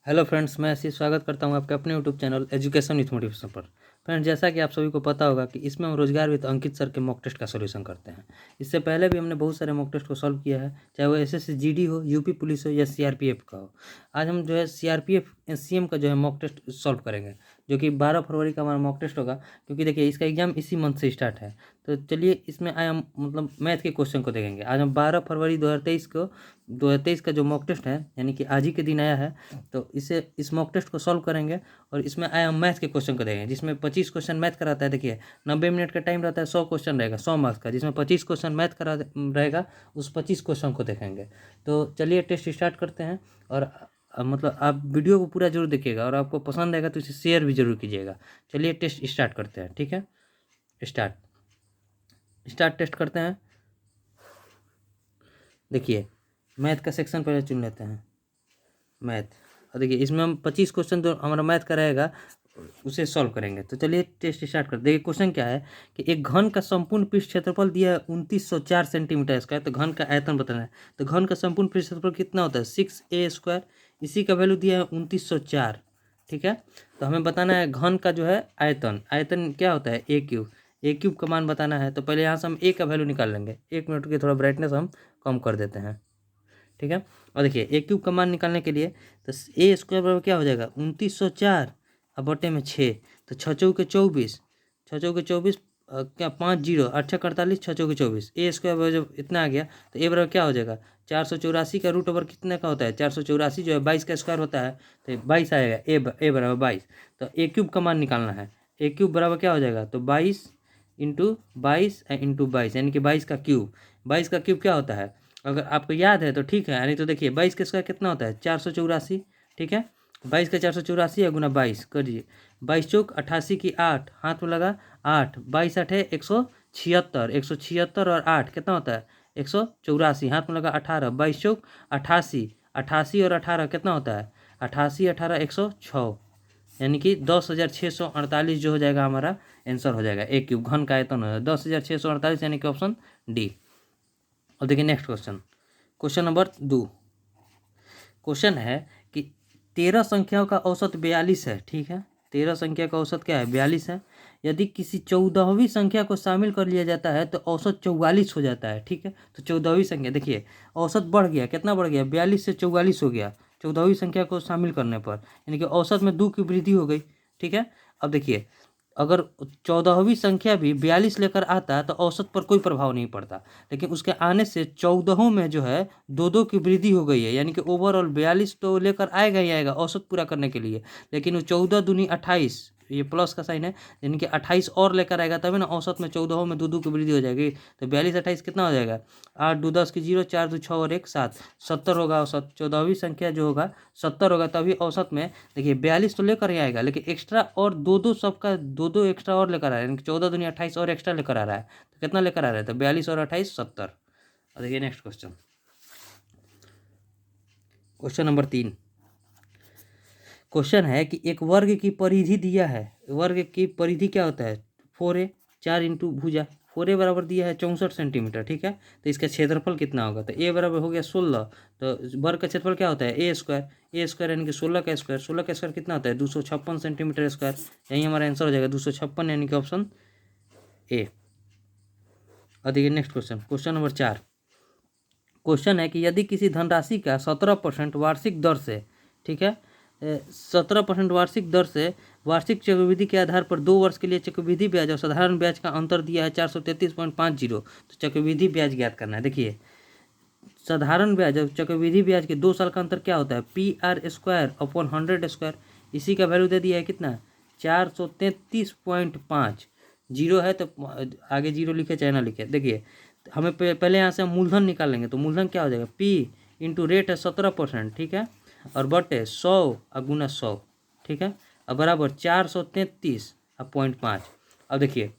Hello friends, मैं ऐसे स्वागत करता हूं आपके अपने YouTube channel education with motivation पर। फ्रेंड्स, जैसा कि आप सभी को पता होगा कि इसमें हम रोजगार विद अंकित सर के मॉक टेस्ट का सॉल्यूशन करते हैं। इससे पहले भी हमने बहुत सारे मॉक टेस्ट को सॉल्व किया है, चाहे वो एसएससी जीडी हो, यूपी पुलिस हो या सीआरपीएफ का हो। आज हम जो है सीआरपीएफ एससीएम का जो है मॉक टेस्ट सॉल्व करेंगे, जो कि 12 फरवरी का हमारा मॉक टेस्ट होगा। क्योंकि देखिए, इसका एग्जाम इसी मंथ से स्टार्ट है। तो चलिए, इसमें आए हम मतलब मैथ के क्वेश्चन को देखेंगे। आज हम 12 फरवरी 2023 का जो मॉक टेस्ट है, यानी कि आज ही के दिन आया है, तो इस मॉक टेस्ट को सॉल्व करेंगे। और इसमें आए हम मैथ के क्वेश्चन को देखेंगे, जिसमें 25 क्वेश्चन मैथ का रहता है। देखिए, 90 मिनट का टाइम रहता है, 100 क्वेश्चन रहेगा 100 मार्क्स का, जिसमें 25 क्वेश्चन मैथ का रहेगा। उस 25 क्वेश्चन को देखेंगे। तो चलिए टेस्ट स्टार्ट करते हैं। और मतलब आप वीडियो को पूरा जरूर देखिएगा, और आपको पसंद आएगा तो इसे शेयर भी जरूर कीजिएगा। चलिए टेस्ट स्टार्ट करते हैं। ठीक है, स्टार्ट टेस्ट करते हैं। देखिए, मैथ का सेक्शन पहले चुन लेते हैं, मैथ। और देखिए, इसमें हम 25 क्वेश्चन जो हमारा मैथ का रहेगा उसे सॉल्व करेंगे। तो चलिए टेस्ट स्टार्ट करते। देखिए, क्वेश्चन क्या है कि एक घन का संपूर्ण पृष्ठ क्षेत्रफल दिया है 2904 सेंटीमीटर स्क्वायर। तो घन का आयतन बताना है। तो घन का संपूर्ण पृष्ठ क्षेत्रफल कितना होता है? 6a²। इसी का वैल्यू दिया है 2904। ठीक है, तो हमें बताना है घन का जो है आयतन। आयतन क्या होता है? a³ a³ का मान बताना है। तो पहले यहाँ से हम a का वैल्यू निकाल लेंगे। 1 मिनट की थोड़ा ब्राइटनेस हम कम कर देते हैं। ठीक है, और देखिए a³ का मान निकालने के लिए तो a² बराबर क्या हो जाएगा? 2904 अब बटे में 6। तो 6 चौके 24, 6 चौके 24 क्या 5 जीरो 8 छः 48, 6 चौके 24। a² बराबर जब इतना आ गया तो a बराबर क्या हो जाएगा? 484 का रूट ओवर कितने का होता है? 484 जो है 22 का स्क्वायर होता है, तो 22 आएगा। a बराबर 22। तो a³ का मान निकालना है। a³ बराबर क्या हो जाएगा? तो 22 इंटू 22 यानी कि 22 का क्यूब। 22 का क्यूब क्या होता है? अगर आपको याद है तो ठीक है, यानी तो देखिए 22 का स्क्वायर कितना होता है? 484। ठीक है, 22 का 484 है गुना 22 करिए। 22 चौक 88 की 8 हाथ में लगा 8, 22 8 है 176, 176 और 8 कितना होता है? 184, हाथ में लगा 18, 22 चौक 88, 88 और 18 कितना होता है? 88 18 106, यानी कि 10,648 जो हो जाएगा हमारा आंसर हो जाएगा। a³ घन का आयतन हो जाएगा 10,648, यानी कि ऑप्शन डी। और देखिए next question, question number 2। Question है कि 13 संख्याओं का औसत 42 है। ठीक है, 13 संख्या का औसत क्या है? 42 है। यदि किसी 14वीं संख्या को शामिल कर लिया जाता है तो औसत 44 हो जाता है। ठीक है, तो 14वीं संख्या देखिए, औसत बढ़ गया, कितना बढ़ गया? 42 से 44 हो गया 14वीं संख्या को शामिल करने पर, यानी कि औसत में 2 की वृद्धि हो गई। ठीक है, अब देखिए, अगर 14वीं संख्या भी 42 लेकर आता तो औसत पर कोई प्रभाव नहीं पड़ता, लेकिन उसके आने से 14 में जो है 2 की वृद्धि हो गई है, यानी कि ओवरऑल 42 तो लेकर आएगा ही आएगा औसत पूरा करने के लिए। लेकिन वो 14 दूनी 28, ये प्लस का साइन है, यानी कि 28 और लेकर आएगा तभी ना औसत में 14 में 2 की वृद्धि हो जाएगी। तो 42 28 कितना हो जाएगा? 8 2 10 की 0, 4 2 6 और 1 7, 70 होगा औसत। 14वीं संख्या जो होगा 70 होगा, तभी औसत में देखिए 42 तो लेकर ही आएगा, लेकिन एक्स्ट्रा और 2 सबका 2 एक्स्ट्रा और लेकर आ रहा है, यानी कि 14 दूनी 28 और एक्स्ट्रा लेकर आ रहा है। तो कितना लेकर आ रहा है? तो 42 और 28 70। और देखिए next question, question number 3। Question है कि एक वर्ग की परिधि दिया है। वर्ग की परिधि क्या होता है? 4a, 4 इंटू भुजा 4a बराबर दिया है 64 सेंटीमीटर। ठीक है, तो इसका क्षेत्रफल कितना होगा? तो a बराबर हो गया 16। तो वर्ग का क्षेत्रफल क्या होता है? a² यानी कि 16 का स्क्वायर। 16 का स्क्वायर कितना होता है? 256 सेंटीमीटर स्क्वायर। यही हमारा आंसर हो जाएगा 256, यानी कि ऑप्शन ए। और देखिए next question, question number 4। Question है कि यदि किसी धनराशि का 17% वार्षिक दर से, ठीक है, 17% वार्षिक दर से वार्षिक चक्रवृद्धि के आधार पर 2 वर्ष के लिए चक्रवृद्धि ब्याज और साधारण ब्याज का अंतर दिया है 433.50, तो चक्रवृद्धि ब्याज ज्ञात करना है। देखिए, साधारण ब्याज और चक्रवृद्धि ब्याज के 2 साल का अंतर क्या होता है? PR² upon 100²। इसी का वैल्यू दे दिया है कितना? 433.5। जीरो है तो आगे जीरो लिखे चाहे ना लिखे। देखिए, हमें पहले यहाँ से हम मूलधन निकाल लेंगे। तो मूलधन क्या हो जाएगा? P इंटू रेट है 17%। ठीक है, और बटे 100 और गुना 100। ठीक है, और बराबर 433.5। अब देखिए,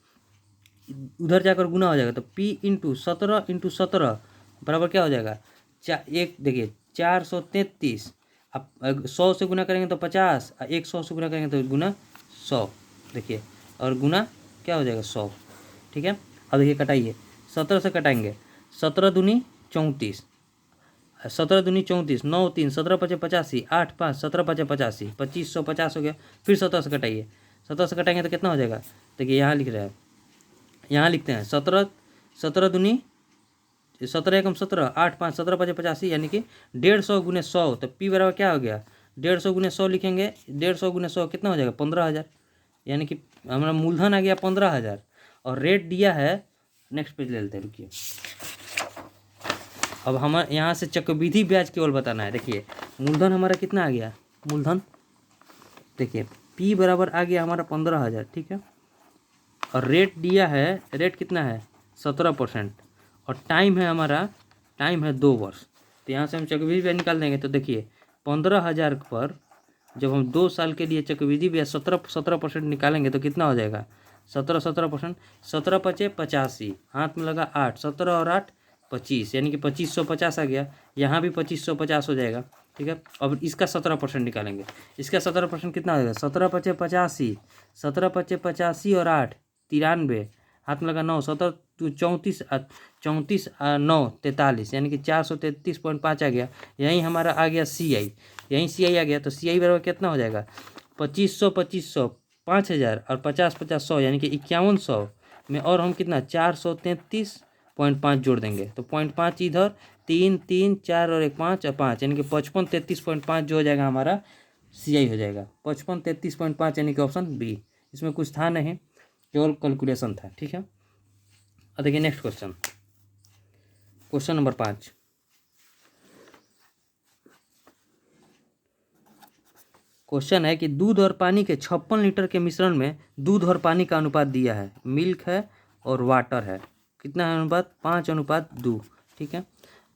उधर जाकर गुना हो जाएगा, तो P इंटू 17 बराबर क्या हो जाएगा? एक देखिए 433, अब 100 से गुना करेंगे तो 50, 100 से गुना करेंगे तो गुना 100। देखिए, और गुना क्या हो जाएगा? 100। ठीक है, अब देखिए कटाइए, 17 से कटाएंगे, 17 दूनी 34, 17 दूनी 34, 9 3, 17 5 85, 8 5, 17 5 85, 2550 हो गया। फिर 17 से कटाइए, 17 से कटाएंगे तो कितना हो जाएगा? देखिए यहाँ लिख रहे हैं, यहाँ लिखते हैं 17 दूनी 17 एकम 17, 8 5, 17 5 85, यानी कि 150 गुने 100। तो पी बराबर क्या हो गया? 150 गुने 100 लिखेंगे, 150 गुने 100 कितना हो जाएगा? 15,000, यानी कि हमारा मूलधन आ गया 15,000 और रेट दिया है। नेक्स्ट पेज ले लेते हैं, रुकिए। अब हम यहाँ से चक्रवृद्धि ब्याज केवल बताना है। देखिए मूलधन हमारा कितना आ गया? मूलधन देखिए पी बराबर आ गया हमारा 15,000, ठीक है। और रेट दिया है, रेट कितना है? 17%। और टाइम है हमारा, टाइम है 2 वर्ष। तो यहाँ से हम चक्रवृद्धि ब्याज निकाल देंगे। तो देखिए 15,000 पर जब हम 2 साल के लिए चक्रवृद्धि ब्याज 17% निकालेंगे तो कितना हो जाएगा? 17%, 17 पचे 85, हाथ में लगा 8, 17 और 8 25, यानी कि 2550 आ गया। यहाँ भी 2550 हो जाएगा, ठीक है। अब इसका 17% निकालेंगे। इसका 17% कितना हो जाएगा? 17 पचे 85, 17 पचे 85 और 8 93, हाथ में लगा 9, 17 34, 34 9 43, यानी कि 433.5 आ गया। यहीं हमारा आ गया CI, यहीं CI आ गया। तो CI बराबर कितना हो जाएगा? 2500 2500 5000 और 50 50 100, यानी कि 5100 में और हम कितना 433.5 जोड़ देंगे। तो 0.5 इधर, 3 3 4 और 1 5 और 5, यानी कि 55 33.5 जो हो जाएगा हमारा CI हो जाएगा 55 33.5, यानी कि ऑप्शन बी। इसमें कुछ था नहीं, केवल कैलकुलेशन था, ठीक है। अब देखिए next question, question number 5। Question है कि दूध और पानी के 56 लीटर के मिश्रण में दूध और पानी का अनुपात दिया है। मिल्क है और वाटर है, कितना है अनुपात? 5:2, ठीक है।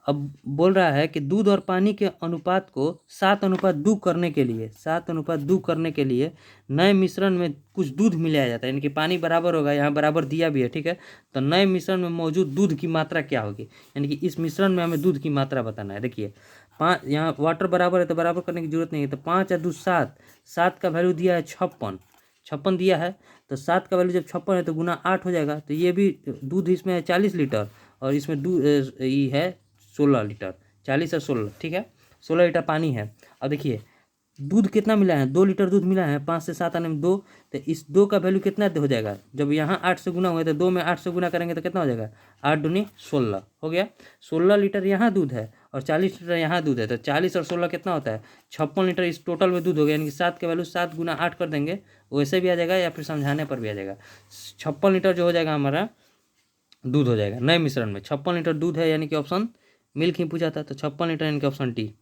अब बोल रहा है कि दूध और पानी के अनुपात को 7:2 करने के लिए, 7:2 करने के लिए नए मिश्रण में कुछ दूध मिलाया जाता है, यानी कि पानी बराबर होगा, यहाँ बराबर दिया भी है, ठीक है। तो नए मिश्रण में मौजूद दूध की मात्रा क्या होगी? यानी कि इस मिश्रण में हमें दूध की मात्रा बताना है। देखिए 5, यहाँ वाटर बराबर है तो बराबर करने की जरूरत नहीं है। तो 5 और 2 7, 7 का वैल्यू दिया है 56 दिया है। तो 7 का वैल्यू जब 56 है तो गुना 8 हो जाएगा। तो ये भी दूध इसमें है 40 लीटर और इसमें दूध ये है 16 लीटर, 40 और 16, ठीक है। 16 लीटर पानी है। अब देखिए दूध कितना मिला है? 2 लीटर दूध मिला है। 5 से 7 आने में 2, तो इस 2 का वैल्यू कितना हो जाएगा? जब यहाँ 8 से गुना हुआ है तो 2 में 8 से गुना करेंगे तो कितना हो जाएगा? 8 दूनी 16 हो गया। 16 लीटर यहाँ दूध है और 40 लीटर यहाँ दूध है। तो 40 और 16 कितना होता है? 56 लीटर इस टोटल में दूध हो गया, यानी कि 7 का वैल्यू 7 गुना 8 कर देंगे, वैसे भी आ जाएगा या फिर समझाने पर भी आ जाएगा। 56 लीटर जो हो जाएगा हमारा दूध हो जाएगा नए मिश्रण में। 56 लीटर दूध है, यानी कि ऑप्शन मिल्क ही पूछा था, तो 56 लीटर यानी कि ऑप्शन डी।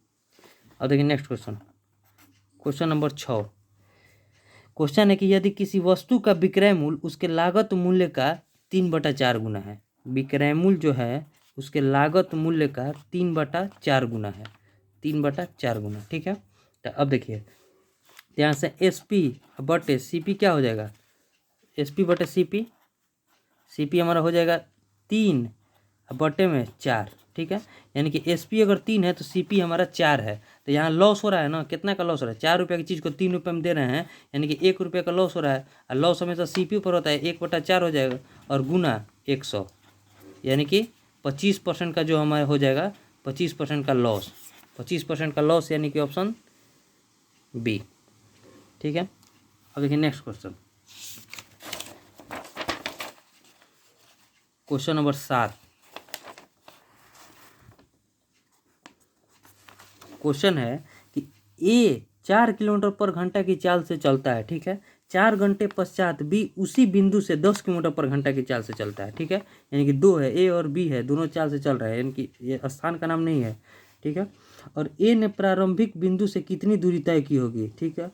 अब देखिए next question, question number 6। Question है कि यदि किसी वस्तु का विक्रय मूल्य उसके लागत मूल्य का 3/4 गुना है। विक्रय मूल्य जो है उसके लागत मूल्य का 3/4 गुना है, 3/4 गुना, ठीक है। तो अब देखिए यहाँ से SP/CP क्या हो जाएगा? SP/CP, CP हमारा हो जाएगा 3/4, ठीक है। यानी कि SP अगर 3 है तो CP हमारा 4 है। तो यहाँ लॉस हो रहा है ना, कितना का लॉस हो रहा है? 4 रुपये की चीज़ को 3 रुपये में दे रहे हैं, यानी कि 1 रुपये का लॉस हो रहा है। और लॉस हमेशा CP पर होता है, 1/4 हो जाएगा और गुना 100, यानी कि 25% का जो हमारा हो जाएगा 25% का लॉस, 25% का लॉस, यानी कि ऑप्शन बी, ठीक है। अब देखिए next question, question number 7। Question है कि ए 4 किलोमीटर पर घंटा की चाल से चलता है, ठीक है। 4 घंटे पश्चात बी उसी बिंदु से 10 किलोमीटर पर घंटा की चाल से चलता है, ठीक है। यानी कि 2 है, ए और बी है, दोनों चाल से चल रहा है, यानी कि ये स्थान का नाम नहीं है, ठीक है। और ए ने प्रारंभिक बिंदु से कितनी दूरी तय की होगी, ठीक है।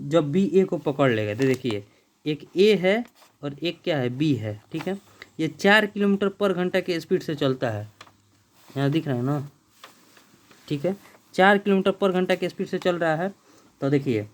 जब बी ए को पकड़ लेगा, तो देखिए एक ए है और एक क्या है? बी है, ठीक है। ये 4 किलोमीटर पर घंटा के स्पीड से चलता है, यहाँ दिख रहा है ना, ठीक है। 4 किलोमीटर पर घंटा के स्पीड से चल रहा है। तो देखिए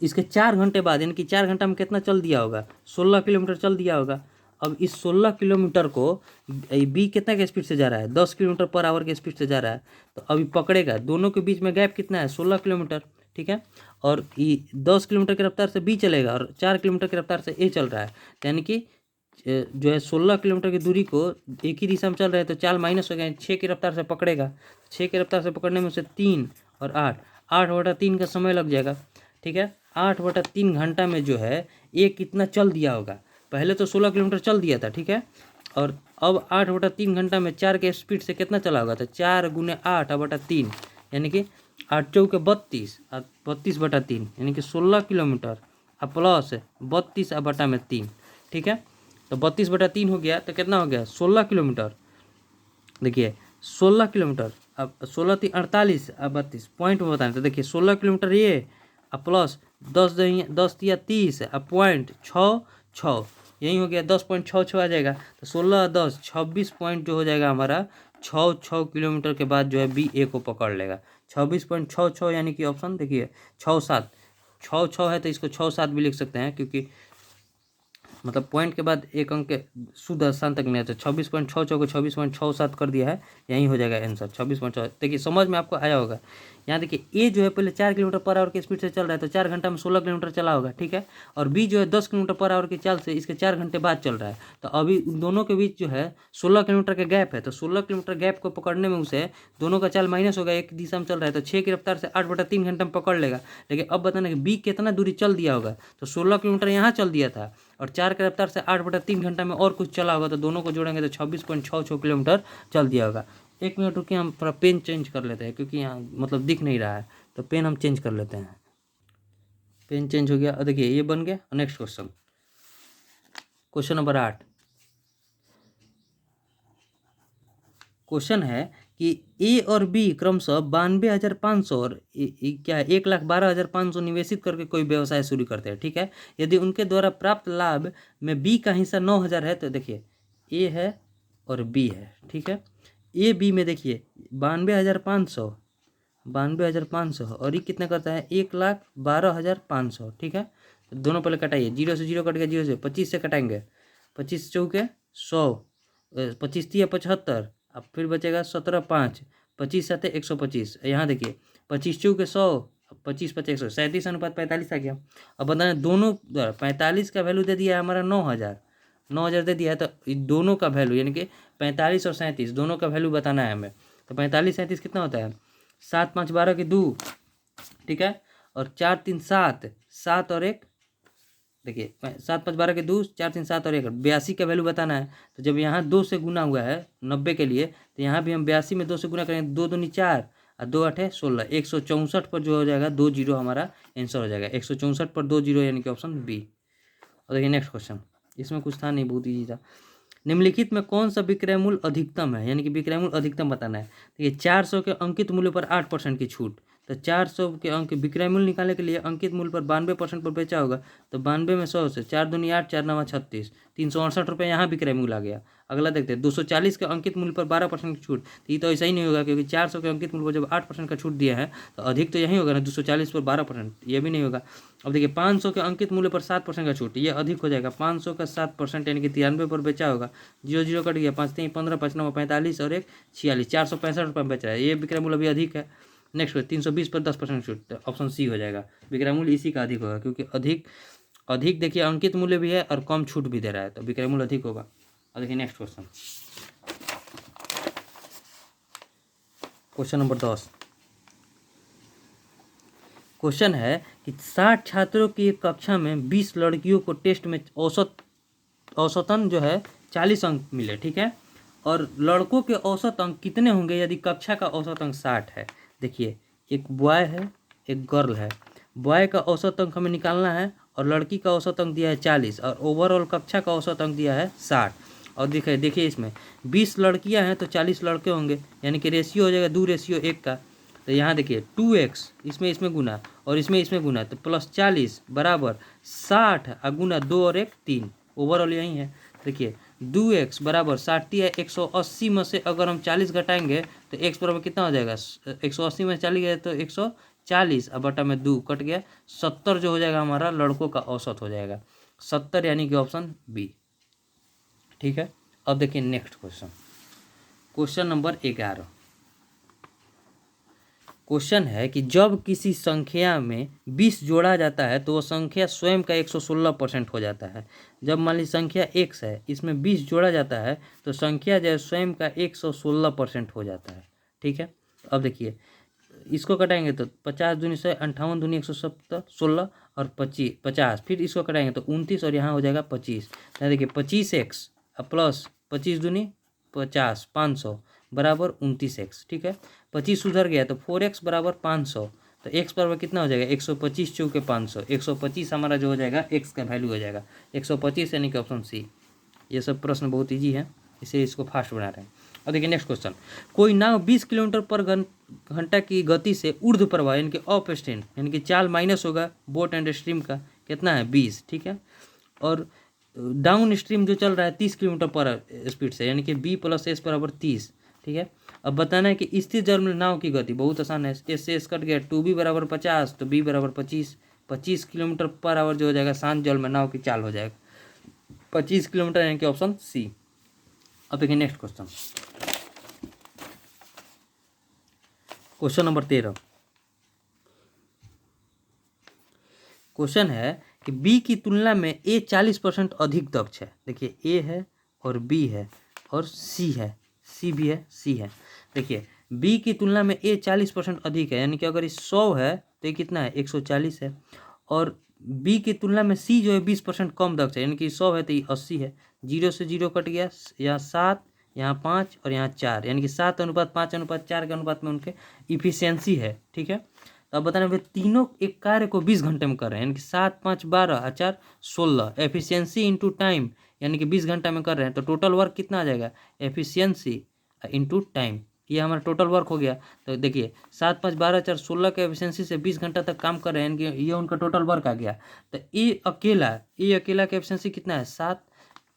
इसके 4 घंटे बाद, यानी कि 4 घंटा में कितना चल दिया होगा? 16 किलोमीटर चल दिया होगा। अब इस 16 किलोमीटर को बी कितना के स्पीड से जा रहा है? 10 किलोमीटर पर आवर के स्पीड से जा रहा है। तो अभी पकड़ेगा, दोनों के बीच में गैप कितना है? 16 किलोमीटर, ठीक है। और 10 किलोमीटर की रफ्तार से बी चलेगा और 4 किलोमीटर की रफ्तार से ए चल रहा है, यानी कि जो है 16 किलोमीटर की दूरी को एक ही दिशा में चल रहे हैं तो चाल माइनस हो गया, 6 की रफ्तार से पकड़ेगा। 6 की रफ्तार से पकड़ने में उसे 3 और 8/3 का समय लग जाएगा। ठीक है, 8/3 घंटा में जो है ये कितना चल दिया होगा। पहले तो 16 किलोमीटर चल दिया था, ठीक है, और अब 8/3 घंटा में 4 के स्पीड से कितना चला होगा, तो 4 × 8/3 यानी कि 8×4 32 और 32/3 यानी कि 16 किलोमीटर प्लस 32/3। ठीक है, तो 32/3 हो गया तो कितना हो गया 16 किलोमीटर। देखिए 16 किलोमीटर, अब 16 3 48 अब 32 पॉइंट में बताएं तो देखिए 16 किलोमीटर ये प्लस 10 या 30 पॉइंट 6 यही हो गया 10.66 आ जाएगा। तो 16 10 26 पॉइंट जो हो जाएगा हमारा 6 किलोमीटर के बाद जो है बी ए को पकड़ लेगा। 26.66 यानी कि ऑप्शन देखिए 6 है तो इसको 6 7 भी लिख सकते हैं, क्योंकि मतलब पॉइंट के बाद एक अंक के शुद्ध स्थान तक नहीं है, तो 26.66 को 26.67 कर दिया है, यही हो जाएगा आंसर 26.6। देखिए समझ में आपको आया होगा। यहाँ देखिए ए जो है पहले 4 किलोमीटर पर आवर की स्पीड से चल रहा है तो 4 घंटा में 16 किलोमीटर चला होगा, ठीक है, और बी जो है 10 किलोमीटर पर आवर की चाल से इसके 4 घंटे बाद चल रहा है। तो अभी दोनों के बीच जो है 16 किलोमीटर का गैप है, तो 16 किलोमीटर गैप को पकड़ने में उसे दोनों का चाल माइनस होगा, एक दिशा में चल रहा है तो 6 की रफ्तार से 8/3 घंटे में पकड़ लेगा। लेकिन अब बताना कि बी कितना दूरी चल दिया होगा, तो 16 किलोमीटर यहाँ चल दिया था और 4 की रफ्तार से 8/3 घंटा में और कुछ चला होगा, तो दोनों को जोड़ेंगे तो 26.66 किलोमीटर चल दिया होगा। 1 मिनट रुकिए, हम थोड़ा पेन चेंज कर लेते हैं क्योंकि यहाँ मतलब दिख नहीं रहा है, तो पेन हम चेंज कर लेते हैं। पेन चेंज हो गया और देखिए ये बन गया। Next question, question number 8। Question है कि ए और बी क्रमशः 92,500 और क्या है 1,12,500 निवेशित करके कोई व्यवसाय शुरू करते हैं। ठीक है, यदि उनके द्वारा प्राप्त लाभ में बी का हिस्सा 9,000 है, तो देखिए ए है और बी है। ठीक है, ए बी में देखिए 92,500 और ये कितना करता है 1,12,500। ठीक है, तो दोनों पहले कटाइए, 0 से 0 कट गया, 0 से 25 से कटाएंगे, 25 चौके 100, 25 3 75, अब फिर बचेगा 17 5, 25 7 125। यहाँ देखिए 25 चौके 100, 25 5 100, 37:45 आ गया। अब बताना दोनों 45 का वैल्यू दे दिया है हमारा 9,000 दे दिया है, तो दोनों का वैल्यू यानी कि 45 और 37 दोनों का वैल्यू बताना है हमें। तो 45 37 कितना होता है 7 5 12 की 2, ठीक है, और 4 3 7 7 और 1, देखिए 7 5 12 के 2, 4 3 7 और 1, 82 का वैल्यू बताना है। तो जब यहाँ 2 से गुना हुआ है 90 के लिए, तो यहाँ भी हम 82 में 2 से गुना करेंगे, 2 दूनी 4 और 2 8 16, 164 पर जो हो जाएगा 2 जीरो हमारा आंसर हो जाएगा। 164 पर 2 जीरो यानी कि ऑप्शन बी। और देखिए नेक्स्ट क्वेश्चन, इसमें कुछ था नहीं, बहुत ईजी था। निम्नलिखित में कौन सा विक्रय मूल्य अधिकतम है, यानी कि विक्रय मूल्य अधिकतम बताना है। देखिए 400 के अंकित मूल्य पर 8% की छूट, तो 400 के अंक विक्रय मूल्य निकालने के लिए अंकित मूल्य पर 92% पर बेचा होगा, तो 92 में 100 से 4 दूनी 8 4 9 36, 368 रुपये यहाँ विक्रय मूल्य आ गया। अगला देखते हैं 240 के अंकित मूल्य पर 12% की छूट, तो ये तो ऐसा ही नहीं होगा क्योंकि 400 के अंकित मूल्य पर जब 8% का छूट दिया है तो अधिक तो यही होगा ना, 240 पर 12%, ये भी नहीं होगा। अब देखिए 500 के अंकित मूल्य पर 7% का छूट, ये अधिक हो जाएगा, 500 का 7% यानी कि 93 पर बेचा होगा, 0 0 कट गया, 5 3 15 5 9 45 और 1 46, 465 रुपये में बेच रहा है, ये विक्रय मूल्य भी अधिक है। नेक्स्ट 320 पर 10% छूट, तो ऑप्शन सी हो जाएगा, विक्रय मूल्य इसी का अधिक होगा क्योंकि अधिक देखिए अंकित मूल्य भी है और कम छूट भी दे रहा है, तो विक्रय मूल्य अधिक होगा। और देखिए next question, question number 10। Question है कि 60 छात्रों की एक कक्षा में 20 लड़कियों को टेस्ट में औसतन जो है 40 अंक मिले, ठीक है, और लड़कों के औसत अंक कितने होंगे यदि कक्षा का औसत अंक 60 है। देखिए एक बॉय है एक गर्ल है, बॉय का औसत अंक हमें निकालना है और लड़की का औसत अंक दिया है 40 और ओवरऑल कक्षा का औसत अंक दिया है 60। और देखिए इसमें 20 लड़कियां हैं तो 40 लड़के होंगे, यानी कि रेशियो हो जाएगा 2 रेशियो 1 का। तो यहाँ देखिए 2x इसमें गुना और इसमें गुना, तो प्लस 40 बराबर 60 और गुना 2 और 1 3, ओवरऑल यही है। देखिए 2x बराबर 60 है, 180 में से अगर हम 40 घटाएंगे तो x बराबर कितना हो जाएगा, 180 में 40 गया तो 140 और बटा में 2 कट गया, 70 जो हो जाएगा हमारा लड़कों का औसत हो जाएगा 70, यानी कि ऑप्शन बी। ठीक है, अब देखिए next question, question number 11। Question है कि जब किसी संख्या में 20 जोड़ा जाता है तो वह संख्या स्वयं का 116% हो जाता है। जब मान ली संख्या x है, इसमें 20 जोड़ा जाता है तो संख्या जो है स्वयं का 116% हो जाता है। ठीक है, अब देखिए इसको कटाएंगे तो 50 दूनी 100, 58 दूनी 170, 16 और 50, फिर इसको कटाएंगे तो 29 और यहाँ हो जाएगा 25। तो देखिए 25x प्लस 25 दूनी 50, 500 बराबर 29x। ठीक है, 25 उधर गया तो 4x बराबर 500, तो x बराबर कितना हो जाएगा 125 चौके 500, 125 हमारा जो हो जाएगा x का वैल्यू हो जाएगा 125, यानी कि ऑप्शन सी। ये सब प्रश्न बहुत ईजी है, इसे इसको फास्ट बना रहे हैं। और देखिए नेक्स्ट क्वेश्चन, कोई नाव 20 किलोमीटर पर घंटा की गति से ऊर्ध्व प्रवाह यानी कि अप स्ट्रीम, यानी कि चाल माइनस होगा बोट एंड स्ट्रीम का कितना है 20। ठीक है, और डाउन स्ट्रीम जो चल रहा है 30 किलोमीटर पर स्पीड से, यानी कि b + s बराबर 30। ठीक है, अब बताना है कि स्थिर जल में नाव की गति, बहुत आसान है, एस से एस कट गया, 2b बराबर 50 तो b बराबर 25 किलोमीटर पर आवर जो हो जाएगा शांत जल में नाव की चाल हो जाएगा 25 किलोमीटर, यानी कि ऑप्शन सी। अब देखिए next question, question number 13। Question है कि बी की तुलना में ए 40% अधिक दक्ष है। देखिए ए है और बी है और सी है, सी भी है, सी है। देखिए बी की तुलना में ए 40% अधिक है, यानी कि अगर ये 100 है तो ये कितना है 140 है, और बी की तुलना में सी जो है 20% कम दक्ष है, यानी कि 100 है तो ये 80 है। 0 से 0 कट गया, यहाँ 7, यहाँ 5 और यहाँ 4, यानी कि 7:5:4 के अनुपात में उनके इफिशियंसी है। ठीक है, तो अब बताना वे तीनों एक कार्य को 20 घंटे में कर रहे हैं, यानी कि 7, 5, 12 और 4, 16। एफिशिएंसी इंटू टाइम, यानी कि 20 घंटा में कर रहे हैं, तो टोटल वर्क कितना आ जाएगा एफिशिएंसी इंटू टाइम, ये हमारा टोटल वर्क हो गया। तो देखिए 7, 5, 12, 4, 16 के एफिशिएंसी से 20 घंटा तक काम कर रहे हैं, यानी कि ये उनका टोटल वर्क आ गया। तो ये अकेला का एफिशिएंसी कितना है 7,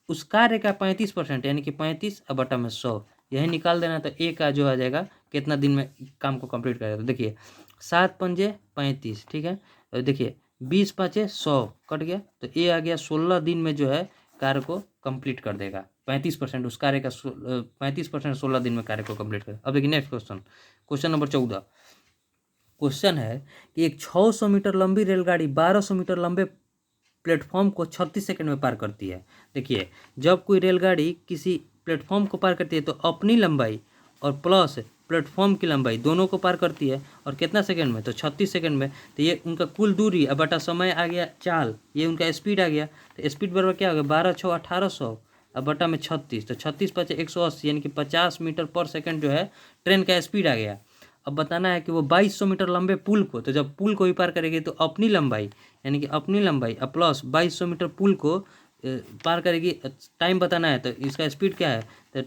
उस कार्य का 35%, यानी कि 35/100, यही निकाल देना। तो ए का जो आ जाएगा कितना दिन में काम को कंप्लीट करेगा। तो देखिए 7 पंजे 35। ठीक है, तो देखिए 20 5 100 कट गया, तो ए आ गया 16 दिन में जो है कार्य को कंप्लीट कर देगा। 35% उस कार्य का 35% 16 दिन में कार्य को कंप्लीट करेगा। अब देखिए next question, question number 14। Question है कि एक 600 मीटर लंबी रेलगाड़ी 1200 मीटर लंबे प्लेटफॉर्म को 36 सेकंड में पार करती है। देखिए जब कोई रेलगाड़ी किसी प्लेटफॉर्म को पार करती है तो अपनी लंबाई और प्लस प्लेटफॉर्म की लंबाई दोनों को पार करती है, और कितना सेकंड में, तो 36 सेकंड में। तो ये उनका कुल दूरी अब बटा समय आ गया चाल, ये उनका स्पीड आ गया। तो स्पीड बराबर क्या हो गया 12 6 1800 अब बटा में 36, तो 36 5 180, यानी कि 50 मीटर पर सेकंड जो है ट्रेन का स्पीड आ गया। अब बताना है कि वो 2200 मीटर लंबे पुल को, तो जब पुल को भी पार करेगी तो अपनी लंबाई, यानी कि अपनी लंबाई प्लस 2200 मीटर पुल को पार करेगी। टाइम बताना है तो इसका स्पीड क्या है, तो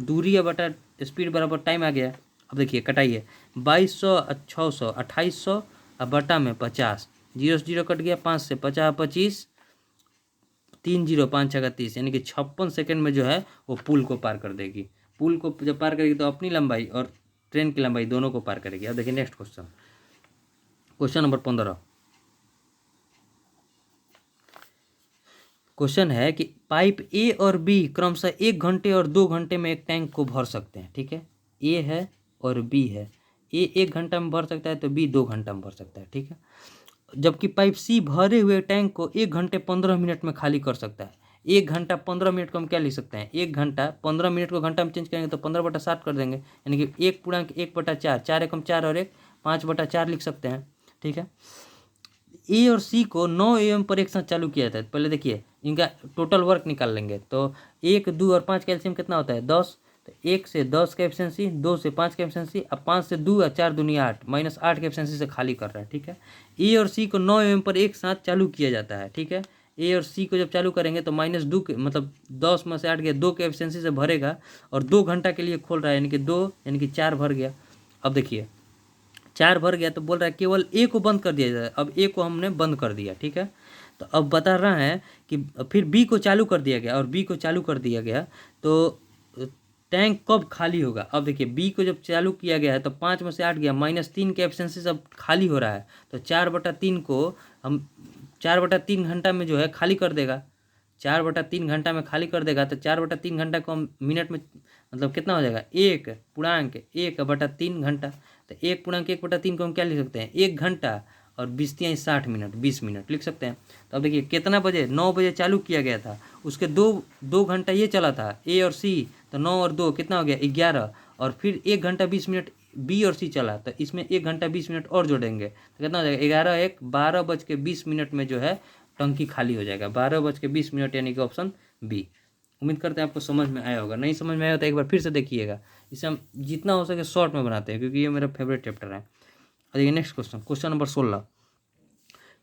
दूरी बटा स्पीड बराबर टाइम आ गया। अब देखिए कटाइए 2200 600 2800 अब बटा में 50, 0 से 0 कट गया, 5 से 50 25, 3 0 5 6 30, यानी कि 56 सेकंड में जो है वो पुल को पार कर देगी। पुल को जब पार करेगी तो अपनी लंबाई और ट्रेन की लंबाई दोनों को पार करेगी। अब देखिए next question, question number 15। Question है कि पाइप ए और बी क्रमशः 1 घंटे और 2 घंटे में एक टैंक को भर सकते हैं। ठीक है, ए है और बी है, ए 1 घंटा में भर सकता है तो बी 2 घंटा में भर सकता है। ठीक है, जबकि पाइप सी भरे हुए टैंक को 1 घंटे 15 मिनट में खाली कर सकता है। 1 घंटा 15 मिनट को हम क्या लिख सकते हैं, 1 घंटा 15 मिनट को घंटा में चेंज करेंगे तो 15/7 कर देंगे, यानी कि 1/1/4, 4 एकम 4 और 1 5/4 लिख सकते हैं। ठीक है, ए और सी को 9 AM पर एक साथ चालू किया जाता है। पहले देखिए इनका टोटल वर्क निकाल लेंगे, तो 1 2 और 5 का एलसीएम कितना होता है 10, तो 1 से 10 का एफिशिएंसी, 2 से 5 का एफिशिएंसी, अब 5 से 2 और 4 दूनी 8 -8 के एफिशिएंसी से खाली कर रहा है। ठीक है, ए और सी को 9 AM पर एक साथ चालू किया जाता है। ठीक है, ए और सी को जब चालू करेंगे तो -2 के मतलब 10 में से 8 गया, 2 के एफिशिएंसी से भरेगा और 2 घंटा के लिए खोल रहा है, यानी कि 2 यानी कि 4 भर गया। अब देखिए 4 भर गया तो बोल रहा है केवल ए को बंद कर दिया जाए। अब ए को हमने बंद कर दिया। ठीक है, तो अब बता रहा है कि फिर बी को चालू कर दिया गया और बी को चालू कर दिया गया तो टैंक कब खाली होगा। अब देखिए बी को जब चालू किया गया है तो 5 में से 8 गया, -3 के एफिशिएंसी से अब खाली हो रहा है, तो 4/3 को हम 4/3 घंटा में जो है खाली कर देगा। 4/3 घंटा में खाली कर देगा, तो 4/3 घंटा को हम मिनट में मतलब कितना हो जाएगा 1/1/3 घंटा। तो 1/1/3 को हम क्या लिख सकते हैं, 1 घंटा और 20×60 20 मिनट लिख सकते हैं। तो अब देखिए कितना बजे, 9 बजे चालू किया गया था, उसके दो घंटा ये चला था ए और सी, तो 9 और 2 कितना हो गया 11, और फिर 1 घंटा 20 मिनट बी और सी चला, तो इसमें 1 घंटा 20 मिनट और जोड़ेंगे तो कितना हो जाएगा 11 1 12:20 में जो है टंकी खाली हो जाएगा। 12:20 यानी कि ऑप्शन बी। उम्मीद करते हैं आपको समझ में आया होगा, नहीं समझ में आया तो एक बार फिर से देखिएगा। इसे हम जितना हो सके शॉर्ट में बनाते हैं क्योंकि ये मेरा फेवरेट चैप्टर है। देखिए next question, question number 16।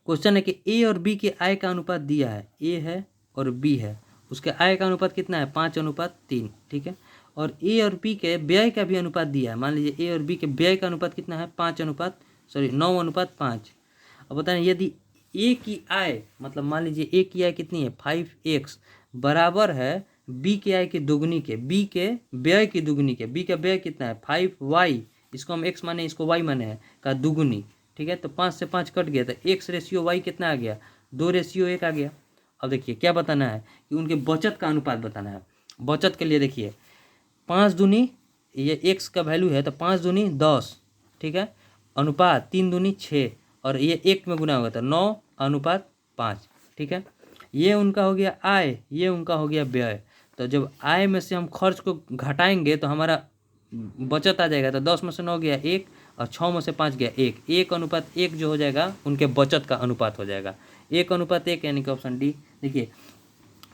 Question है कि ए और बी के आय का अनुपात दिया है, ए है और बी है, उसके आय का अनुपात कितना है 5:3, ठीक है। और ए और बी के व्यय का भी अनुपात दिया है, मान लीजिए ए और बी के व्यय का अनुपात कितना है 9:5। अब बताएं यदि ए की आय, मतलब मान लीजिए ए की आय कितनी है 5x बराबर है बी के आय की दुगनी के, बी के व्यय की दुगनी के, बी का व्यय कितना है 5y, इसको हम x माने इसको y माने हैं का दुगनी, ठीक है। तो 5 से 5 कट गया तो x/y कितना आ गया 2:1 आ गया। अब देखिए क्या बताना है कि उनके बचत का अनुपात बताना है। बचत के लिए देखिए 5 दूनी, ये x का वैल्यू है तो 5 दूनी 10, ठीक है, अनुपात 3 दूनी 6, और ये 1 में गुना हुआ था 9:5, ठीक है। ये उनका हो गया आय, ये उनका हो गया व्यय। तो जब आय में से हम खर्च को घटाएंगे तो हमारा बचत आ जाएगा। तो 10 में से 9 गया 1 और 6 में से 5 गया 1, 1:1 जो हो जाएगा उनके बचत का अनुपात हो जाएगा 1:1, यानी कि ऑप्शन डी। देखिए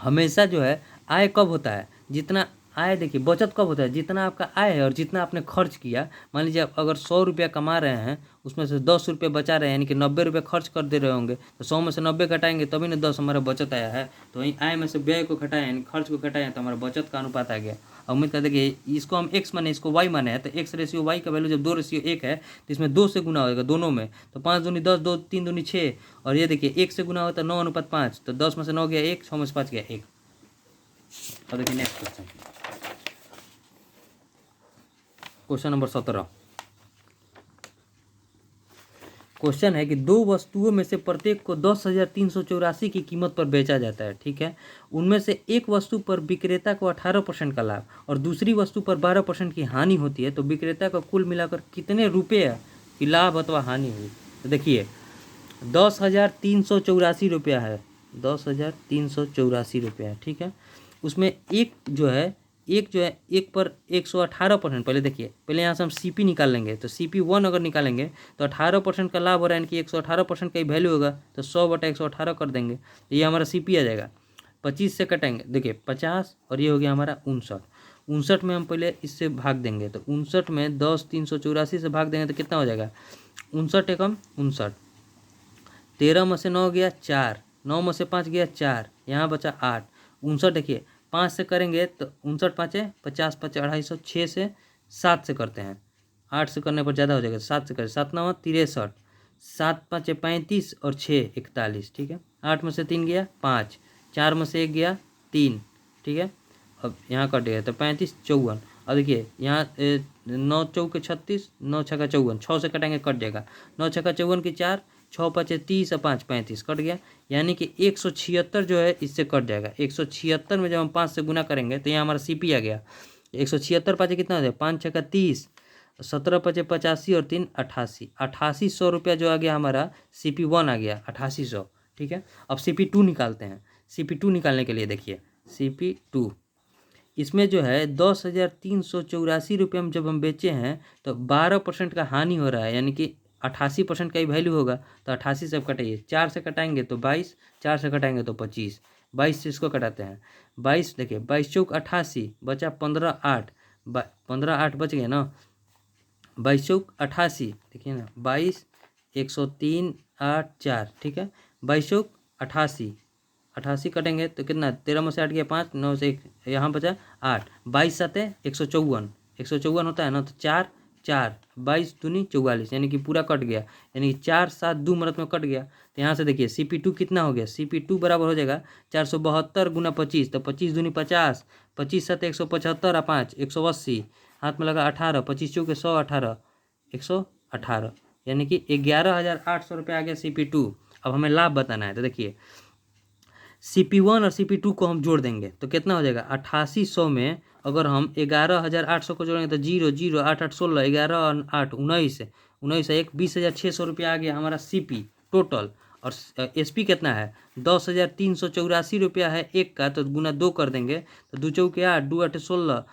हमेशा जो है आय कब होता है, जितना आय, देखिए बचत कब होता है जितना आपका आय है और जितना आपने खर्च किया। मान लीजिए आप अगर 100 रुपया कमा रहे हैं, उसमें से 10 रुपये बचा रहे हैं, यानी कि 90 रुपये खर्च कर दे रहे होंगे, तो 100 में से 90 घटाएंगे तभी ना 10 हमारा बचत आया है। तो वहीं आय में से व्यय को घटाएं यानी खर्च को घटाएं तो हमारा बचत का अनुपात आ गया। उम्मीद करते देखिए इसको हम x माने इसको y माने हैं, तो x/y का वैल्यू जब 2:1 है तो इसमें 2 से गुना होगा दोनों में, तो 5 दूनी 10, 2 3 दूनी 6, और ये देखिए 1 से गुना होता है 9:5, तो 10 में से 9 गया 1, 6 में से 5 गया 1। अब देखिए next question, question number 17। Question है कि दो वस्तुओं में से प्रत्येक को 10,384 की कीमत पर बेचा जाता है, ठीक है। उनमें से एक वस्तु पर विक्रेता को 18% का लाभ और दूसरी वस्तु पर 12% की हानि होती है, तो विक्रेता को कुल मिलाकर कितने रुपये की लाभ अथवा हानि हुई। तो देखिए 10,384 रुपया है, 10,384 रुपया है, ठीक है। उसमें एक जो है एक पर 118%, पहले देखिए पहले यहाँ से हम CP निकाल लेंगे, तो CP1 अगर निकालेंगे तो 18% का लाभ हो रहा है, यानी कि 118% का ही वैल्यू होगा, तो 100/118 कर देंगे तो ये हमारा CP आ जाएगा। 25 से कटेंगे, देखिए 50 और ये हो गया हमारा 59 में हम पहले इससे भाग देंगे, तो 59 में 10,384 से भाग देंगे तो कितना हो जाएगा 59 एकम 59, 13 में से 9 गया 4, 9 में से 5 गया 4, यहाँ बचा 8, 59 देखिए 5 से करेंगे तो 59 5 50 5 250, 6 से 7 से करते हैं, 8 से करने पर ज़्यादा हो जाएगा, 7 से करें 7 9 63, 7 5 35 और 6 41, ठीक है। 8 में से 3 गया 5, 4 में से 1 गया 3, ठीक है। अब यहाँ कट गया तो 35 54, और देखिए यहाँ 9 चौके 36, 9 छक्का 54, 6 से कटेंगे कट जाएगा, 9 छक्का 54 की 4, 6 5 30 और 5 35 कट गया, यानी कि 176 जो है इससे कट जाएगा। 176 में जब हम 5 से गुना करेंगे तो यहाँ हमारा CP आ गया। 176 5 कितना हो जाएगा 5 छक्का 30, 17 5 85 और 3 88, 8800 रुपया जो आ गया हमारा CP1 आ गया 8800, ठीक है। अब CP2 निकालते हैं। CP2 निकालने के लिए देखिए CP2 इसमें जो है 10,384 रुपये में जब हम बेचे हैं तो 12% का हानि हो रहा है, यानी कि 88% का ही वैल्यू होगा, तो 88 से कटाइए, 4 से कटाएंगे तो 22, 4 से कटाएंगे तो 25, 22 से इसको कटाते हैं 22, देखिए 22 चौक 88 बचा 15 8, 15 8 बच गए ना, 22 चौक 88, देखिए ना 22 103 8 4, ठीक है। 22 चौक 88, 88 कटेंगे तो कितना 13 में से 8 गया 5, 9 से 1 यहाँ बचा 8, 22 7 154, 154 होता है ना, तो 4 4 22 दूनी 44, यानी कि पूरा कट गया, यानी कि 4 7 2 मिनट में कट गया। तो यहाँ से देखिए CP2 कितना हो गया, CP2 बराबर हो जाएगा 472 गुना 25, तो 25 दूनी 50, 25 7 175 और 5 180, हाथ में लगा 18, 25 चौके 118, 118, यानी कि 11,800 रुपये आ गया CP2। अब हमें लाभ बताना है, तो देखिए CP1 और CP2 को हम जोड़ देंगे तो कितना हो जाएगा 8800 में, अगर हम 11,800 को जोड़ेंगे तो 0 0 8 8 16, 11 और 8 19, 19 एक 20,600 रुपया आ गया हमारा सीपी टोटल। और एसपी कितना है 10,384 रुपया है एक का, तो गुना 2 कर देंगे तो 2 चौके 8, 2 8 16,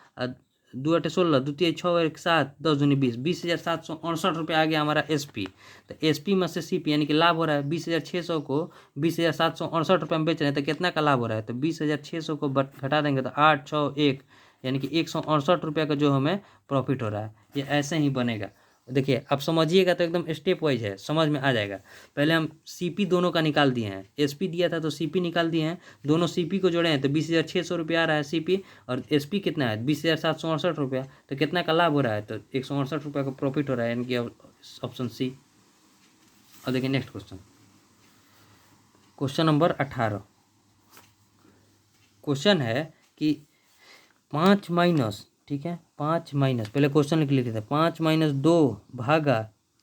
2 8 16, 2 3 6 1 7, 10 दूनी 20, 20,768 रुपया आ गया हमारा एसपी। तो एसपी में से सीपी यानी कि लाभ हो रहा है 20,600 को 20,768 रुपये में बेच रहे हैं, तो कितना का लाभ हो रहा है, तो 20,600 को घटा देंगे तो 8 6 1 यानी कि 168 रुपये का जो हमें प्रॉफिट हो रहा है। ये ऐसे ही बनेगा। देखिए अब समझिएगा तो एकदम स्टेप वाइज है, समझ में आ जाएगा। पहले हम सीपी दोनों का निकाल दिए हैं, एसपी दिया था तो सीपी निकाल दिए हैं, दोनों सीपी को जोड़े हैं तो 20,600 रुपया आ रहा है सीपी, और एसपी कितना है 20,768 रुपया, तो कितना का लाभ हो रहा है, तो 168 रुपये का प्रॉफिट हो रहा है, यानी कि ऑप्शन सी। और देखिए next question, question number 18। Question है कि 5 माइनस, ठीक है 5 माइनस, पहले क्वेश्चन लिख लेते थे, 5 माइनस 2 भागा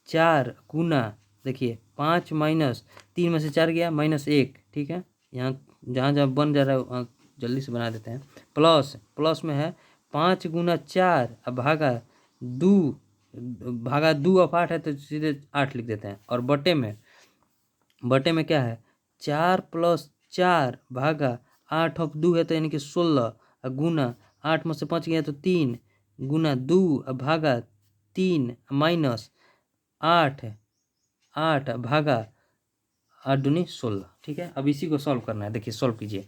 4 गुना, देखिए 5 माइनस 3 में से 4 गया -1, ठीक है, यहाँ जहाँ जहाँ बन जा रहा है वहाँ जल्दी से बना देते हैं। प्लस में है 5 गुना 4 अब भागा 2, भागा 2 अब 8 है तो सीधे 8 लिख देते हैं। और बटे में क्या है 4 + 4 भागा 8 अब 2 है तो यानी कि 16, गुना 8 में से 5 गया तो 3, गुना 2 भागा 3 माइनस 8 भागा 8 दूनी 16, ठीक है। अब इसी को सॉल्व करना है, देखिए सॉल्व कीजिए।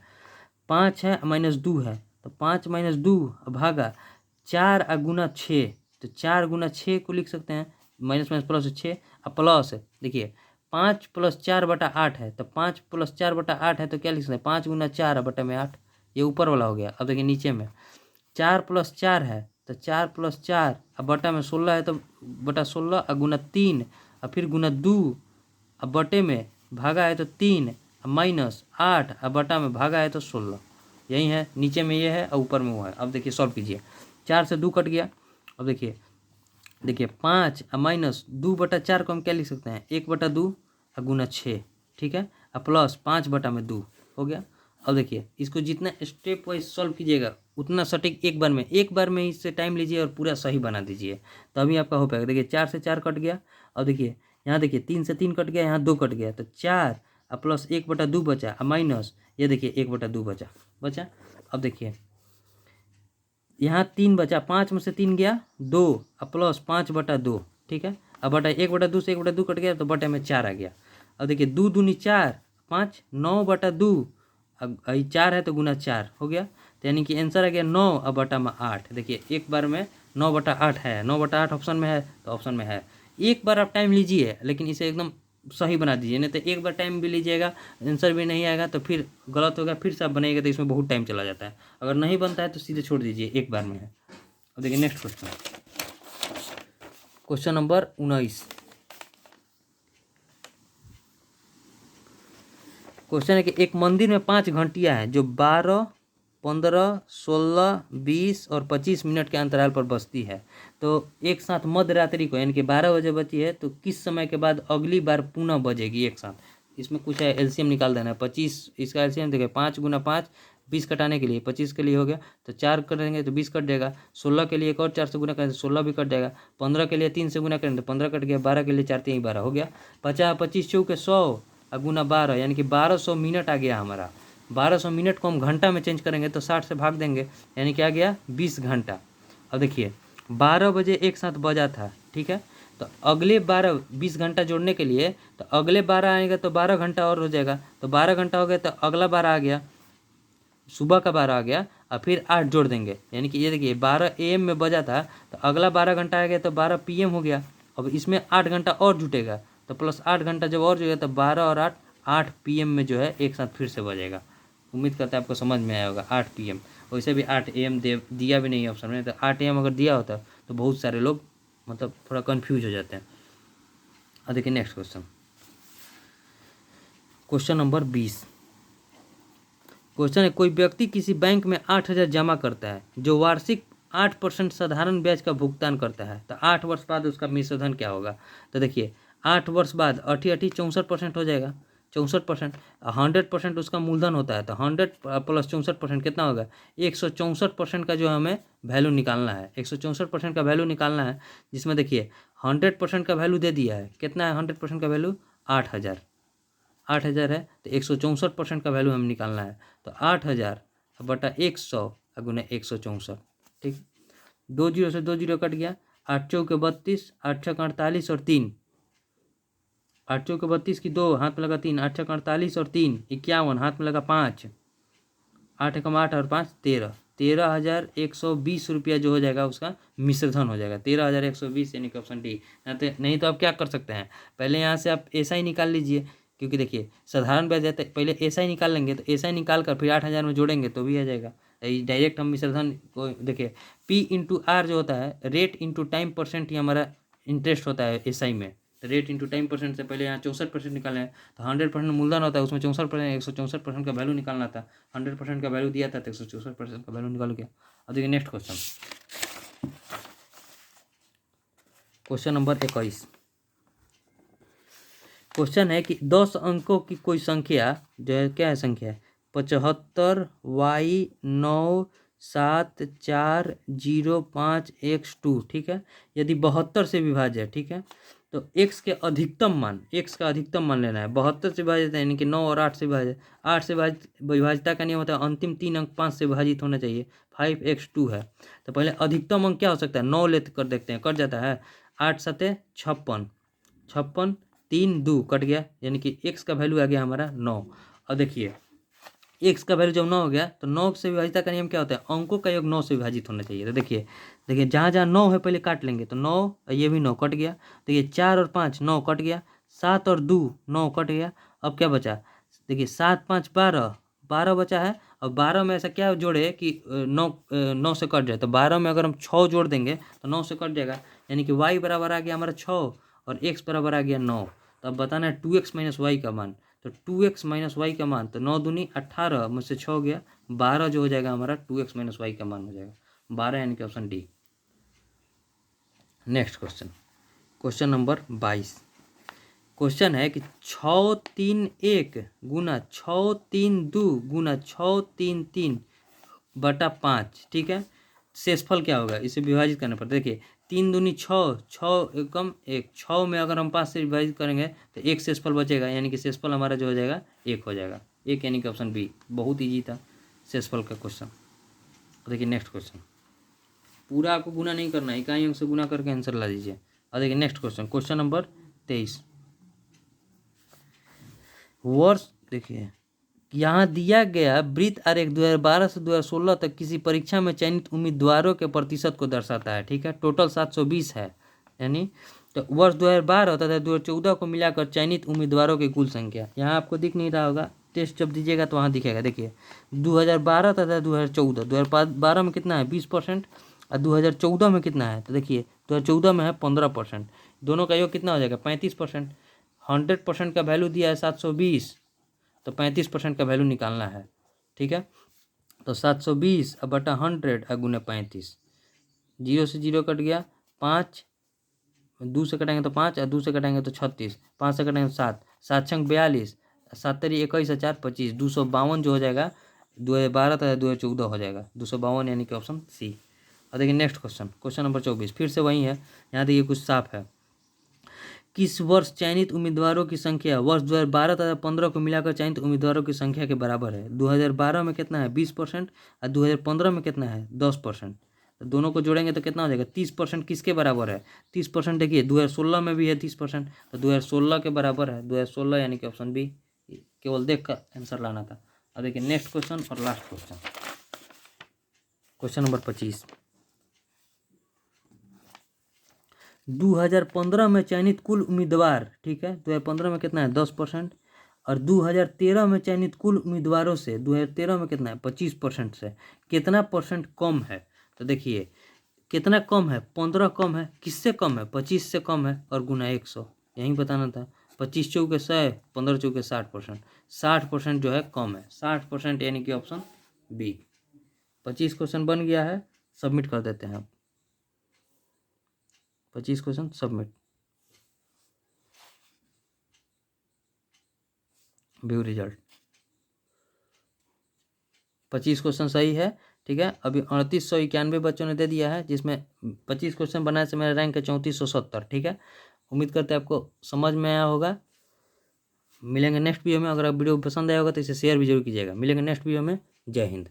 5 है -2 है तो 5 - 2 भागा 4 गुना 6, तो 4 गुना 6 को लिख सकते हैं, माइनस प्लस 6, प्लस देखिए 5 + 4 बटा 8 है, तो 5 + 4 बटा 8 है तो क्या लिख सकते हैं 5 गुना 4 बटा में 8, ये ऊपर वाला हो गया। अब देखिए नीचे में 4 + 4 है तो 4 + 4 अब बटा में 16 है तो बटा 16 गुना 3 और फिर गुना 2 अब बटे में भागा है तो 3 -8 अब बटा में भागा है तो 16, यही है, नीचे में ये है और ऊपर में वो है। अब देखिए सॉल्व कीजिए, 4 से 2 कट गया। अब देखिए 5 माइनस 2 बटा 4 को हम क्या लिख सकते हैं 1 बटा 2 गुना 6, ठीक है, प्लस 5 बटा में 2 हो गया। अब देखिए इसको जितना स्टेप वाइज सॉल्व कीजिएगा उतना सटीक एक बार में इससे टाइम लीजिए और पूरा सही बना दीजिए, तभी आपका हो पाएगा। देखिए 4 से 4 कट गया। अब देखिए यहाँ देखिए 3 से 3 कट गया, यहाँ 2 कट गया, तो 4 प्लस 1 बटा 2 बचा, माइनस ये देखिए 1 बटा 2 बचा। अब देखिए यहाँ 3 बचा, 5 में से 3 गया 2 प्लस 5 बटा 2, ठीक है, अब बटा 1 बटा 2 से 1 बटा 2 कट गया तो बटे में 4 आ गया। अब देखिए 2 दूनी 4 5, 9 बटा 2, अब 4 है तो गुना 4 हो गया, तो यानी कि आंसर आ गया 9 अब बटा में 8। देखिए एक बार में 9 बटा 8 है, 9 बटा 8 ऑप्शन में है तो ऑप्शन में है। एक बार आप टाइम लीजिए लेकिन इसे एकदम सही बना दीजिए, नहीं तो एक बार टाइम भी लीजिएगा आंसर भी नहीं आएगा तो फिर गलत होगा, फिर से आप बनाइएगा तो इसमें बहुत टाइम चला जाता है। अगर नहीं बनता है तो सीधे छोड़ दीजिए, एक बार में है। अब देखिए next question, question number 19। Question है कि एक मंदिर में 5 घंटियां हैं जो 12, 15, 16, 20 और 25 मिनट के अंतराल पर बजती है, तो एक साथ मध्य रात्रि को यानी कि 12 बजे बची है तो किस समय के बाद अगली बार पुनः बजेगी एक साथ। इसमें कुछ है, एलसीएम निकाल देना है। 25 इसका एलसीएम देखिए 5 गुना 5 20 कटाने के लिए 25 के लिए हो गया, तो 4 करेंगे तो 20 कट जाएगा, 16 के लिए एक और 4 से गुना करेंगे तो 16 भी कट जाएगा, 15 के लिए 3 से गुना करेंगे तो 15 कट गया, 12 के लिए 4 3 12 हो गया, 50 25 चौके 100 गुना 12 यानी कि 1200 मिनट आ गया हमारा। 1200 मिनट को हम घंटा में चेंज करेंगे तो 60 से भाग देंगे यानी कि आ गया 20 घंटा। अब देखिए 12 बजे एक साथ बजा था, ठीक है, तो अगले 20 घंटा जोड़ने के लिए तो अगले 12 आएगा तो 12 घंटा और हो जाएगा, तो 12 घंटा हो गया तो अगला 12 आ गया, सुबह का 12 आ गया और फिर 8 जोड़ देंगे यानी कि ये देखिए 12 AM में बजा था तो अगला 12 घंटा आ गया तो 12 PM हो गया। अब इसमें 8 घंटा और जुटेगा तो प्लस 8 घंटा जब और जुटेगा तो 12 और 8 PM में जो है एक साथ फिर से बजेगा। उम्मीद करता है आपको समझ में आया होगा। 8 PM, वैसे भी 8 AM दिया भी नहीं है ऑप्शन में, तो 8 AM अगर दिया होता तो बहुत सारे लोग मतलब थोड़ा कन्फ्यूज हो जाते हैं। अब देखिए next question, question number 20। Question है कोई व्यक्ति किसी बैंक में 8,000 जमा करता है जो वार्षिक 8% साधारण ब्याज का भुगतान करता है, तो 8 वर्ष बाद उसका मिश्रधन क्या होगा। तो देखिए 8 वर्ष बाद 8 64% हो जाएगा, 64%। 100% उसका मूलधन होता है, तो 100 प्लस 64% कितना होगा? 164% का जो हमें वैल्यू निकालना है, 164% का वैल्यू निकालना है, जिसमें देखिए 100% का वैल्यू दे दिया है। कितना है 100% का वैल्यू? 8000। 8000 है, तो 164% का वैल्यू हमें निकालना है। तो 8000 बटा 100 गुना 164। ठीक, 2 जीरो से 2 जीरो कट गया। 8 चौके 32, 8 छक 48 और 3, 8 चौके 32 की 2, हाथ में लगा 3, 8 छक 48 और 3 51, हाथ में लगा 5, 8 एकम 8 और 5 13, 13,120 रुपया जो हो जाएगा उसका मिश्रधन हो जाएगा। 13,120 यानी कि ऑप्शन डी। नहीं तो आप क्या कर सकते हैं, पहले यहाँ से आप ऐसा ही निकाल लीजिए, क्योंकि देखिए साधारण ब्याज है, पहले ऐसा ही निकाल लेंगे, तो ऐसा ही निकाल कर फिर 8,000 में जोड़ेंगे तो भी आ जाएगा। डायरेक्ट हम मिश्रधन को देखिए, पी इंटू आर जो होता है, रेट इंटू टाइम परसेंट ही हमारा इंटरेस्ट होता है एसआई में। तो रेट इंटू टाइम परसेंट से पहले यहाँ 64% निकाले हैं, तो 100% मूलधन होता है, उसमें 64%, 164% का वैल्यू निकालना था। 100% का वैल्यू दिया था, तो 164% का वैल्यू निकाल गया। अब देखिए next question, question number 21। Question है कि 10 अंकों की कोई संख्या जो है, क्या है संख्या है? 75 y 9 7 4 0 5 x2। ठीक है, यदि 72 से विभाज्य है, ठीक है, तो x के अधिकतम मान, x का अधिकतम मान लेना है। 72 से विभाजित है, यानी कि 9 और 8 से विभाजित। 8 से विभाजिता का नियम होता है अंतिम 3 अंक 5 से विभाजित होना चाहिए। 5x2 है, तो पहले अधिकतम अंक क्या हो सकता है? 9 ले कर देखते हैं, कट जाता है। 8 सते 56, 56 3 2 कट गया, यानी कि x का वैल्यू आ गया हमारा 9। और देखिए x का वैल्यू जब 9 हो गया, तो 9 से विभाजिता का नियम क्या होता है? अंकों का योग 9 से विभाजित होना चाहिए। तो देखिए जहाँ जहाँ 9 है पहले काट लेंगे, तो 9, ये भी 9 कट गया। देखिए 4 और 5 9 कट गया, 7 और 2 9 कट गया। अब क्या बचा? देखिए 7 5 12, 12 बचा है। और 12 में ऐसा क्या जोड़े कि 9 से कट जाए, तो 12 में अगर हम 6 जोड़ देंगे तो 9 से कट जाएगा, यानी कि y बराबर आ गया हमारा 6 और x बराबर आ गया 9। तो अब बताना है 2x माइनस वाई का मान, तो 2x माइनस वाई का मान, तो 9 दूनी 18 में से 6 गया 12, जो हो जाएगा हमारा 2x माइनस वाई का मान हो जाएगा 12, यानी कि option D. Next question, question number 22। Question है कि 6 3 1 गुना 6 3 2 गुना 6 3 3 बटा 5। ठीक है, शेषफल क्या होगा? इसे विभाजित करने पर देखिए 3 दूनी 6, 6 एकम 1, 6 में अगर हम 5 से विभाजित करेंगे तो एक शेषफल बचेगा, यानी कि शेषफल हमारा जो हो जाएगा 1 हो जाएगा। 1 यानी कि ऑप्शन बी। बहुत ईजी था शेषफल का क्वेश्चन। देखिए नेक्स्ट क्वेश्चन, पूरा आपको गुना नहीं करना है, इकाई अंक से गुना करके आंसर ला दीजिए। और देखिए नेक्स्ट क्वेश्चन, क्वेश्चन नंबर 23। वर्ष देखिए यहाँ दिया गया वृत्त आरेख 2012 से 2016 तक किसी परीक्षा में चयनित उम्मीदवारों के प्रतिशत को दर्शाता है। ठीक है, टोटल 720 है, यानी तो वर्ष 2012 तथा 2014 को मिलाकर चयनित उम्मीदवारों की कुल संख्या। यहाँ आपको दिख नहीं रहा होगा, टेस्ट जब दीजिएगा तो वहाँ दिखेगा। देखिए 2012 तथा 2014, 2012 में कितना है 20% और 2014 में कितना है, तो देखिए 2014 में है 15%, दोनों का योग कितना हो जाएगा 35%। 100% का वैल्यू दिया है 720, तो 35% का वैल्यू निकालना है। ठीक है, तो 720 अब बटा 100 गुने 35, 0 से 0 कट गया, 5 2 से कटेंगे तो 5 और 2 से कटेंगे तो 36, 5 से कटेंगे तो 7, 7 छंग 42, 7 तरी 21 और 4 25, 252 जो हो जाएगा 2012 तथा 2014 हो जाएगा 252, यानी कि ऑप्शन सी। और देखिए नेक्स्ट क्वेश्चन, क्वेश्चन नंबर 24 फिर से वही है। यहाँ देखिए कुछ साफ है। किस वर्ष चयनित उम्मीदवारों की संख्या वर्ष 2012 तथा 15 को मिलाकर चयनित उम्मीदवारों की संख्या के बराबर है? 2012 में कितना है 20% और 2015 में कितना है 10%। तो दोनों को जोड़ेंगे तो कितना हो जाएगा 30%। किसके बराबर है 30%? देखिए 2016 में भी है 30%, तो 2016 के बराबर है 2016, यानी कि ऑप्शन बी। केवल देख कर आंसर लाना था। और देखिए नेक्स्ट क्वेश्चन और लास्ट क्वेश्चन, क्वेश्चन नंबर 25। 2015 में चयनित कुल उम्मीदवार, ठीक है, 2015 में कितना है 10%, और 2013 में चयनित कुल उम्मीदवारों से 2013 में कितना है 25% से कितना परसेंट कम है? तो देखिए कितना कम है, 15 कम है, किससे कम है 25 से कम है, और गुना 100, यही बताना था। 25 चौके 100, 15 चौके 60%, 60% जो है कम है, 60%, यानी कि ऑप्शन बी। 25 क्वेश्चन बन गया है, सबमिट कर देते हैं आप। 25 question submit. View result. 25 question सही है, ठीक है। अभी 3891 बच्चों ने दे दिया है, जिसमें 25 क्वेश्चन बनाने से मेरा रैंक है 3470, ठीक है। उम्मीद करते हैं आपको समझ में आया होगा। मिलेंगे नेक्स्ट वीडियो में। अगर आप वीडियो पसंद आया होगा तो इसे शेयर भी जरूर कीजिएगा। मिलेंगे नेक्स्ट वीडियो में। जय हिंद।